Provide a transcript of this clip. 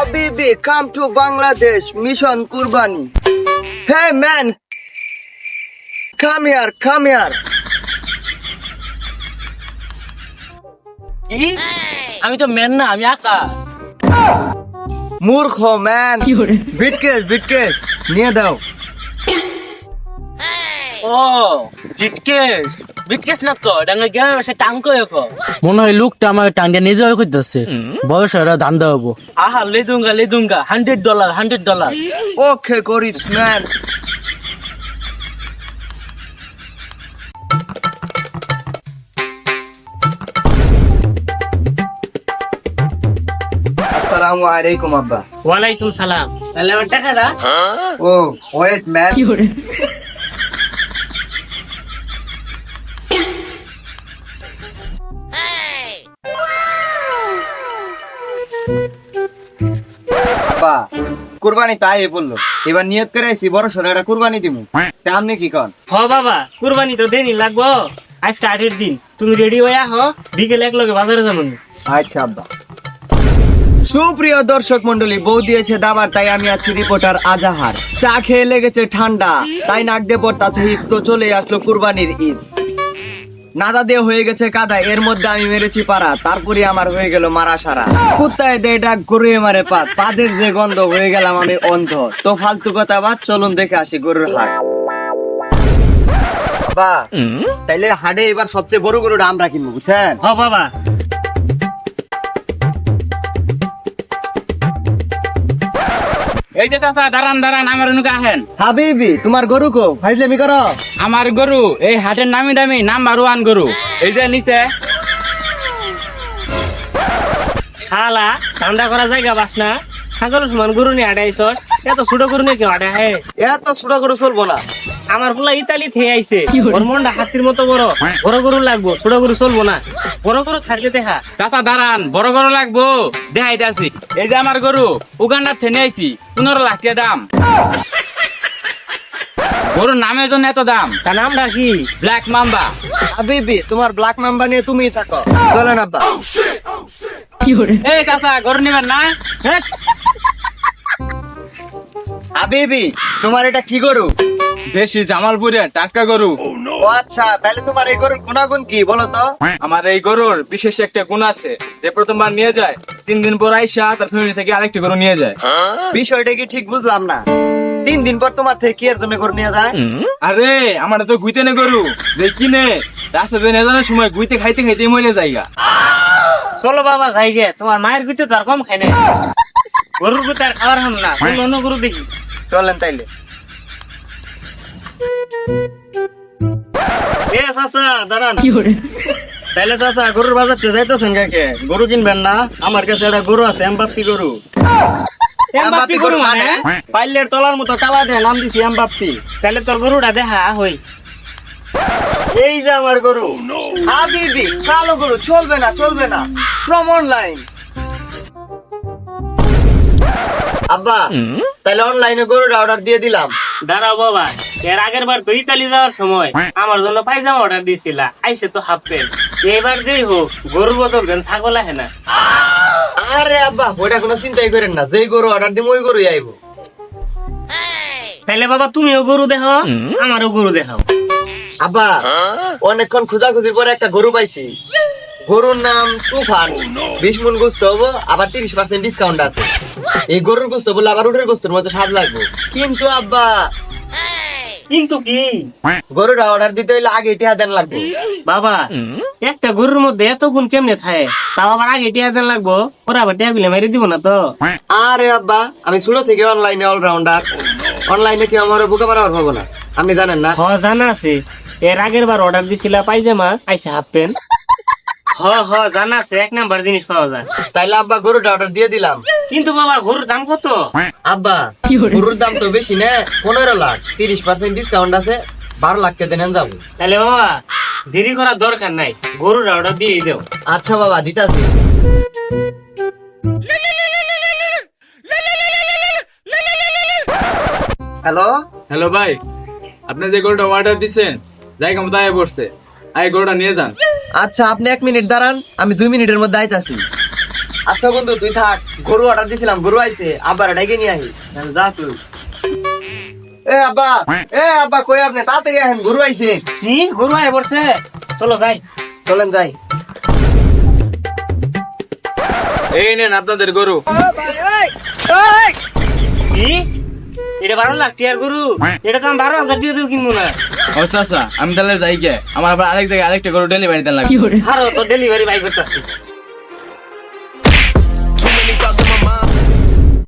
Habibi, come to Bangladesh, Mission Kurbani. Hey man, come here, come here. কি? আমি তো main না, আমি আকা। মূর্খ ম্যান, বিটকেস নিয়ে দাও। ও বিটকেস, বিটকেস না তো ডাঙ্গা গেম সে টাঙ্ক হইকো। মনে হয় লোকটা আমার টাঙ্গে নিজে হই কইতাছে। বয়স এরা দান দেবো। আহা লে দুঙ্গা $100 $100। Okay, Goris man. Assalamu alaikum Abba. ওয়ালাইকুম সালাম। তাহলে আমার টাকাটা? Oh, wait man. আব্বা, কুরবানি তাই বললো। এবার নিয়ত করে আইছি বড় সড়ো একটা কুরবানি দিমু। তা আপনি কি কন? হ বাবা, কুরবানি তো দেনি লাগবো। আজকে 8 দিন। তুমি রেডি হইয়া হ, বিকেলে এক লগে বাজারে যাবো। আচ্ছা আব্বা। সুপ্রিয় দর্শক মন্ডলী, বউ দিয়েছে দাবার, তাই আমি আছি রিপোর্টার আজাহার। চা খেয়ে লেগেছে ঠান্ডা, তাই নাক দিয়ে পড়তাছে হিট। তো চলে আসলো কুরবানির ঈদ। নাদা দিয়ে হয়ে গেছে কাদা, এর মধ্যে আমি মেরেছি পাড়া, তারপরে আমার হয়ে গেল মারা সারা। কুত্তায় দেয় ডাক, গরুয়ে মারে পাত, পাদের যে গন্ধ, হয়ে গেলাম আমি অন্ধ। তো ফালতু কথা বাদ, চলুন দেখে আসি গরুর হাট। বাবা, তাইলে হাটে এবার সবচেয়ে বড় গরুটা আমরা কিনবো, বুঝছেন? হ বাবা। এই যে চাচা, দাঁড়ান দাঁড়ান, আমার অনুকে আহেন। হাবিবি, তোমার গরু কো? ফাইজলামি করো। আমার গরু এই হাটের নামি দামি নাম্বার 1 গরু। এই যে নিচে। শালা ঠান্ডা করা জায়গা বাস না, ছাগল সমান গরু নিয়ে আড়াইছ, এত ছোট গরু নিয়ে কেউ আড়াই হে? এত ছোট গরু চলবো না। আমার পোলা ইতালি থেকে আইছে, ওর মনটা হাতির মতো বড়। বড় গরু লাগবো, ছোট গরু চলবো না। বড় গরু ছাড়লে দেখা। চাচা দাঁড়ান, বড় গরু লাগবো, দেখাইতে আছি। এই যে আমার গরু উগান্ডার থেকে আইছি, 15 লাখ টাকা দাম। গরুর নামের জন্য এত দাম। তার নামটা কি? Black mamba. হাবিবি, তোমার ব্ল্যাক মাম্বা নিয়ে তুমিই থাকো। চলেন আব্বা। এই চাচা, গরু নেবেন না? হ্যাঁ? হাবিবি, তোমার এটা কি গরু? দেশি জামালপুরের টাটকা গরু। ও আচ্ছা, তাহলে তোমার এই গরুর গুণাগুণ কি বলো তো? আমার এই গরুর বিশেষ একটা গুণ আছে, যে প্রথমবার নিয়ে যায় 3 দিন পর আইসা তার ফ্যামিলি থেকে আরেকটি গরু নিয়ে যায়। বিষয়টা কি ঠিক বুঝলাম না। 3 দিন পর তোমার থেকে কি এর জন্য গরু নিয়ে যায়? আরে আমার তো গুইতে নে গরু, দেখি নে রাস্তা দিয়ে নিয়ে যাওয়ার সময় গুইতে খাইতে খাইতে মরে যাইগা। চলো বাবা যাই গে, তোমার মায়ের গুতে তো আর কম খাই না। গরুর গুতে আর খাবার হাম না, চলো অন্য গরু দেখি। চলেন তাইলে। এ চাচা দাঁড়ান। তাইলে চাচা, গরুর বাজারতে যাইতেছেন কাকে? গরু কিনবেন না? আমার কাছে একটা গরু আছে, এমবাপ্পি গরু। এমবাপ্পি গরু মানে? পাইলের তলার মতো কালা দেয়, নাম দিছি এমবাপ্পি। তাহলে তোর গরুটা দেখা হই। এই যে আমার গরু। হাবিবি, কালো গরু চলবে না, চলবে না। From online. আব্বা, তাহলে অনলাইনে গরুটা অর্ডার দিয়ে দিলাম। দাঁড়াও বাবা, এর আগের বার তো ইতালি যাওয়ার সময় আমার জন্য পায়জামা অর্ডার দিয়েছিলা, আইসে তো হাফ প্যান্ট। এবার যেই হোক গরুর বদল দেন, ছাগল আহে না। আরে আব্বা, ওইটা কোনো চিন্তাই করেন না, যেই গরু অর্ডার দিব ওই গরুই আইব। তাহলে বাবা তুমিও গরু দেখাও, আমারও গরু দেখাও। আব্বা, অনেকক্ষণ খোঁজাখুঁজির পরে একটা গরু পাইছি। গরুর নাম তুফান। 20 মণ গোস্ত হবো, আবার 30% ডিসকাউন্ট আছে। এই গরুর গোস্ত বললে আবার উটের গোস্তের মতো স্বাদ লাগবে। কিন্তু আব্বা, কিন্তু কি? গরুটা অর্ডার দিতে হইলে আগে টিয়া দেন লাগবে। বাবা, একটা গরুর মধ্যে এত গুণ কেমনে থাকে? তাও আবার আগে টিয়া দেন লাগবো, ওরা আবার টিয়া গুলো মেরে দিব না তো? আরে আব্বা, আমি ছোট থেকে অনলাইনে অলরাউন্ডার। অনলাইনে কেউ আমার বোকা মারাবার পাবো না, আপনি জানেন না? হ জানা আছে, এর আগের বার অর্ডার দিছিলা পায়জামা, আইসা হাফ প্যান্ট। হ জানা আছে, 1 নাম্বার জিনিস পাওয়া যায়। তাইলে আব্বা, গরুটা অর্ডার দিয়ে দিলাম। কিন্তু বাবা, গরুর দাম কত? আব্বা, গরুর দাম তো বেশি না, 15 লাখ। 30% ডিসকাউন্ট আছে, 12 লাখ টাকা দেন যাবো। তাহলে বাবা দেরি করার দরকার নাই, গরুর অর্ডার দিয়ে দাও। আচ্ছা বাবা, দিতাছি। হ্যালো। হ্যালো ভাই, আপনি যে গরুটা অর্ডার দিচ্ছেন জায়গা মতো আয় বসতে, আয় গরুটা নিয়ে যান। আচ্ছা, আপনি 1 মিনিট দাঁড়ান, আমি 2 মিনিটের মধ্যে আইতাছি। আচ্ছা বন্ধু তুই থাক, গরু অর্ডার দিছিলাম, গরু আইছে, আব্বার ডাইকে নিয়ে আহিস। যা তুই। এ আব্বা কই আপনি, তাড়াতাড়ি আহেন, গরু আইছে। কি গরু আয় পড়ছে, চলো যাই। চলেন যাই। এই নেন আপনাদের গরু। কি এটা 12 লাখ টিয়ার গরু? এটা তো আমি 12,000 দিয়ে দিও কিনবো না। ও চাচা আমি তাহলে যাই গে, আমার আবার আরেক জায়গায় আরেকটা গরু ডেলিভারি দেন লাগবে। আরো তো ডেলিভারি বাই করতেছি।